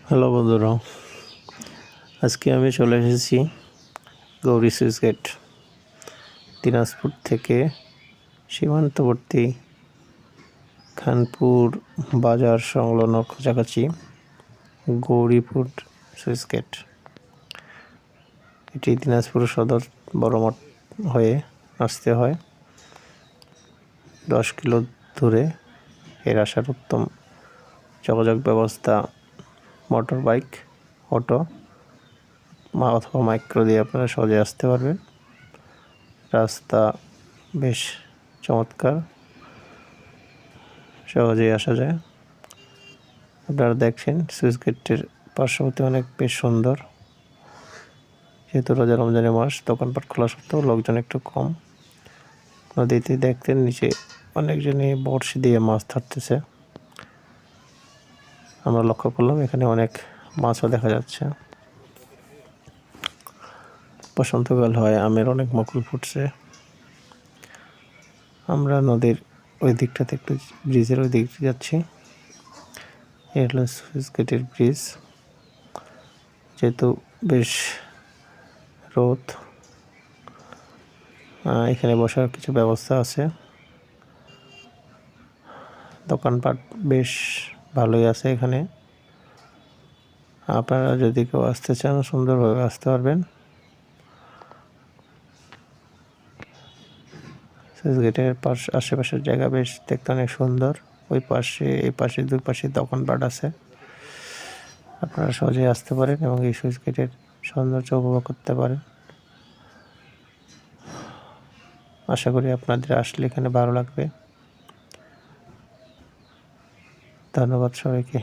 Hello বন্ধুরা, আজকে আমি চলে এসেছি গৌরী সুইচ গেট। দিনাজপুর থেকে সীমান্তবর্তী খানপুর বাজার সংলগ্ন কাছাকাছি গৌরীপুর সুইচ গেট। এটি দিনাজপুর সদর বড়মঠ হয়ে আসতে হয়। 10 কিলো দূরে এর আসার উত্তম যোগাযোগ ব্যবস্থা মোটর বাইক, অটো অথবা মাইক্রো দিয়ে আপনারা সহজে আসতে পারবেন। রাস্তা বেশ চমৎকার, সহজেই আসা যায়। আপনারা দেখছেন সুইচ গেটের পার্শ্ববর্তী অনেক বেশ সুন্দর। যেহেতু রোজা রমজানের মাস, দোকানপাট খোলা সত্ত্বেও লোকজন একটু কম। নদীতে দেখতেন নিচে অনেকজনই বড়শি দিয়ে মাছ ধরতেছে। আমরা লক্ষ্য করলাম এখানে অনেক মাছও দেখা যাচ্ছে। বসন্তকাল হয়, আমের অনেক মুকুল ফুটছে। আমরা নদীর ওই দিকটাতে একটু ব্রিজের ওই দিক যাচ্ছি। এই হলো সুইচ গেটের ব্রিজ। যেহেতু বেশ রোদ, এখানে বসার কিছু ব্যবস্থা আছে। দোকানপাট বেশ ভালোই আছে এখানে। আপনারা যদি কেউ আসতে চান সুন্দরভাবে আসতে পারবেন। সুইচ গেটের আশেপাশের জায়গা বেশ দেখতে অনেক সুন্দর। ওই পাশে এই পাশে দুই পাশে দোকানপাট আছে। আপনারা সহজেই আসতে পারেন এবং এই সুইচ গেটের সৌন্দর্য উপভোগ করতে পারেন। আশা করি আপনাদের আসলে এখানে ভালো লাগবে। ধন্যবাদ সবাইকে।